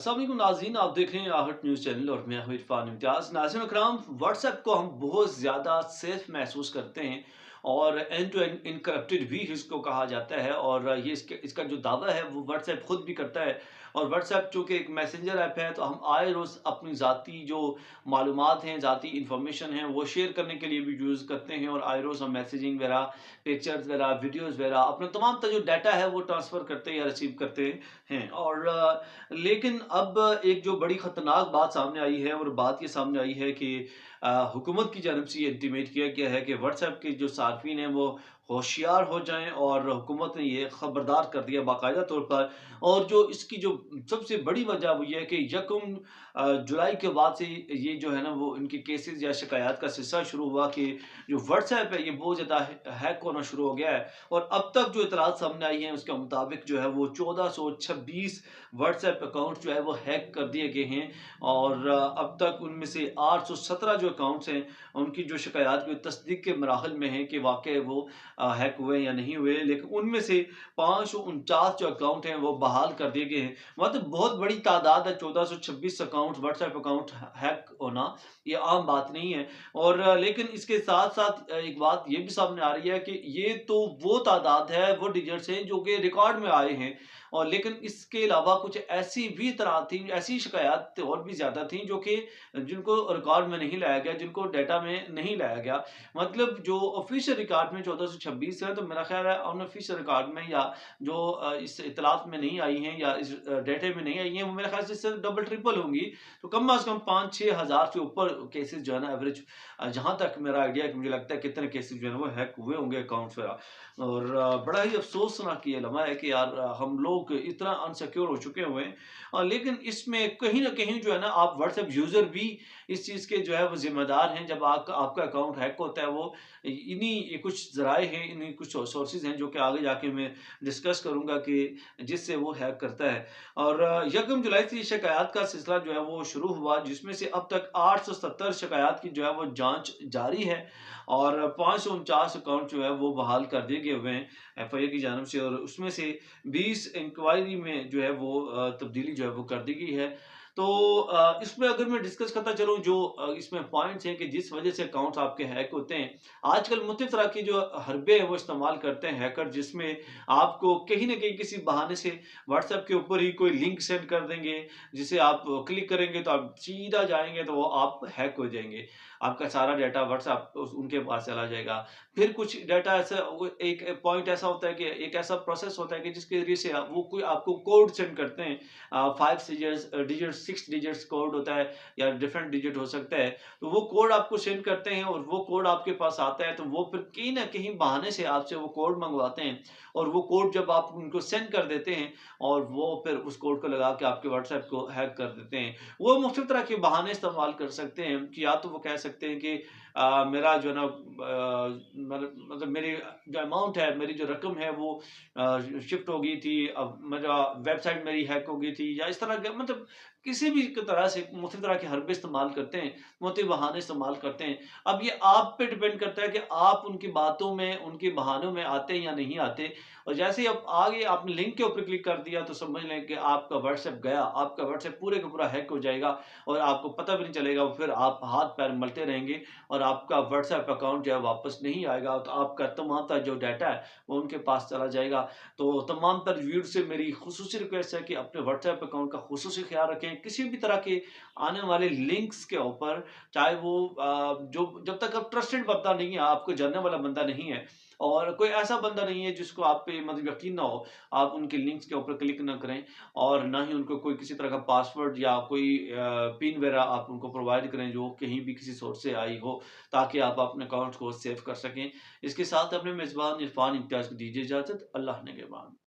अस्सलाम वालेकुम नाज़रीन, आप देख रहे हैं आहट न्यूज़ चैनल और मैं हूं इरफान इम्तियाज़। नाज़रीन इकराम, व्हाट्सएप को हम बहुत ज़्यादा सेफ महसूस करते हैं और एंड टू एंड इनकरप्टेड भी इसको कहा जाता है। और ये इसका जो दावा है वो व्हाट्सएप खुद भी करता है। और व्हाट्सएप चूँकि एक मैसेंजर ऐप है, तो हम आए रोज़ अपनी ज़ाती जो मालूमात हैं, ज़ाती इंफॉर्मेशन है, वो शेयर करने के लिए भी यूज़ करते हैं। और आए रोज़ हम मैसेजिंग वगैरह, पिक्चर्स वगैरह, वीडियोज़ वगैरह, अपना तमाम जो डाटा है वो ट्रांसफ़र करते हैं या रिसीव करते हैं। और लेकिन अब एक जो बड़ी ख़तरनाक बात सामने आई है, और बात ये सामने आई है कि हुकूमत की जानिब से ये इंटीमेट किया गया है कि व्हाट्सएप के जो सार्फिन हैं वो होशियार हो जाएँ। और हुकूमत ने ये ख़बरदार कर दिया बाकायदा तौर पर। और जो इसकी जो सबसे बड़ी वजह वो ये है कि यकम जुलाई के बाद से ये जो है ना वो इनके केसेस या शिकायत का सिलसिला शुरू हुआ कि जो व्हाट्सएप है ये बहुत ज़्यादा हैक होना शुरू हो गया है। और अब तक जो इतलात सामने आई हैं उसके मुताबिक जो है वो 1426 व्हाट्सएप अकाउंट जो है वो हैक कर दिए गए हैं। और अब तक उनमें से 817 जो अकाउंट्स हैं उनकी जो शिकायत की तस्दीक के मराहल में है कि वाकई वो हैक हुए या नहीं हुए। लेकिन उनमें से 549 जो अकाउंट हैं वो बहाल कर दिए गए हैं। मतलब बहुत बड़ी तादाद है, 1426 अकाउंट व्हाट्सएप अकाउंट हैक होना ये आम बात नहीं है। और लेकिन इसके साथ साथ एक बात ये भी सामने आ रही है कि ये तो वो तादाद है, वो डिजिट्स हैं जो कि रिकॉर्ड में आए हैं। और लेकिन इसके अलावा कुछ ऐसी भी तरह थी, ऐसी शिकायत और भी ज़्यादा थी जो कि जिनको रिकॉर्ड में नहीं लाया गया, जिनको डाटा में नहीं लाया गया। मतलब जो ऑफिशियल रिकॉर्ड में 1426 है, तो मेरा ख्याल है अनऑफिशियल रिकॉर्ड में या जो इस इतलात में नहीं आई हैं या इस डाटे में नहीं आई हैं, वो मेरे ख्याल से इससे डबल ट्रिपल होंगी। तो कम से कम 5-6 हज़ार से ऊपर केसेस जो है ना एवरेज, जहाँ तक मेरा आइडिया है कि मुझे लगता है कितने केसेस जो है ना वो हैक हुए होंगे अकाउंट्स वगैरह। और बड़ा ही अफ़सोसनाक ये लम्हा है कि यार हम लोग इतना अनसिक्योर हो चुके हुए हैं। लेकिन इसमें कहीं न कहीं जो है ना आप व्हाट्सएप यूज़र भी इस चीज़ के जो है वो ज़िम्मेदार हैं। जब आपका आपका अकाउंट हैक होता है, वो इन्हीं कुछ ज़राए हैं, इन्हीं कुछ सोर्सेज़ हैं जो कि आगे जाके मैं डिस्कस करूँगा कि जिससे वो हैक करता है। और यकम जुलाई से ये शिकायत का सिलसिला जो है वो शुरू हुआ, जिसमें से अब तक 870 शिकायत की जो है वो जाँच जारी है। और 549 अकाउंट जो है वो बहाल कर दिए गए हुए हैं एफआईए की जानिब से। और उसमें से 20 इंक्वायरी में जो है वो तब्दीली जो है वो कर दी गई है। तो इसमें अगर मैं डिस्कस करता चलूँ जो इसमें पॉइंट्स हैं कि जिस वजह से अकाउंट्स आपके हैक होते हैं। आजकल मुख्तलिफ तरह की जो हरबे हैं वो इस्तेमाल करते हैं हैकर, जिसमें आपको कहीं न कहीं किसी बहाने से व्हाट्सएप के ऊपर ही कोई लिंक सेंड कर देंगे, जिसे आप क्लिक करेंगे तो आप सीधा जाएँगे तो वो आप हैक हो जाएँगे। आपका सारा डाटा व्हाट्सएप उनके पास चला जाएगा। फिर कुछ डाटा ऐसा, वो एक पॉइंट ऐसा होता है कि एक ऐसा प्रोसेस होता है कि जिसके ज़रिए से वो कोई आपको कोड सेंड करते हैं। 5 डिजिट्स 6 डिजिट्स कोड होता है या डिफरेंट डिजिट हो सकता है। तो वो कोड आपको सेंड करते हैं और वो कोड आपके पास आता है, तो वो फिर कहीं न कहीं बहाने से आपसे वो कोड मँगवाते हैं। और वो कोड जब आप उनको सेंड कर देते हैं, और वो फिर उस कोड को लगा के आपके व्हाट्सएप को हैक कर देते हैं। वो मुख्तलिफ तरह के बहाने इस्तेमाल कर सकते हैं कि या तो वो कह सकते हैं कि मेरा जो है ना मतलब मेरी जो अमाउंट है, मेरी जो रकम है वो शिफ्ट हो गई थी, अब मेरा वेबसाइट मेरी हैक हो गई थी, या इस तरह के मतलब किसी भी तरह से मुख्तलिफ तरह के हरबे इस्तेमाल करते हैं, मुख्तलिफ बहाने इस्तेमाल करते हैं। अब ये आप पे डिपेंड करता है कि आप उनकी बातों में, उनके बहानों में आते हैं या नहीं आते। और जैसे ही आप आगे आपने लिंक के ऊपर क्लिक कर दिया, तो समझ लें कि आपका व्हाट्सएप गया, आपका व्हाट्सएप पूरे का पूरा हैक हो जाएगा। और आपको पता भी नहीं चलेगा, फिर आप हाथ पैर मलते रहेंगे और आपका व्हाट्सएप अकाउंट जो है वापस नहीं आएगा। तो आपका तमाम तर जो डाटा है वो उनके पास चला जाएगा। तो तमाम तर व्यूअर से मेरी खुसूसी रिक्वेस्ट है कि अपने व्हाट्सएप अकाउंट का खुसूसी ख्याल रखें। किसी भी तरह के आने वाले लिंक्स के ऊपर, चाहे वो जो जब तक आप ट्रस्टेड बंदा नहीं है, आपको जानने वाला बंदा नहीं है, और कोई ऐसा बंदा नहीं है जिसको आप पे मतलब यकीन ना हो, आप उनके लिंक्स के ऊपर क्लिक ना करें। और ना ही उनको कोई किसी तरह का पासवर्ड या कोई पिन वगैरह आप उनको प्रोवाइड करें जो कहीं भी किसी सोर्स से आई हो, ताकि आप अपने अकाउंट को सेव कर सकें। इसके साथ अपने मेज़बान इरफान इम्तियाज़ को दीजिए इजाज़त। अल्लाह ने के बाद।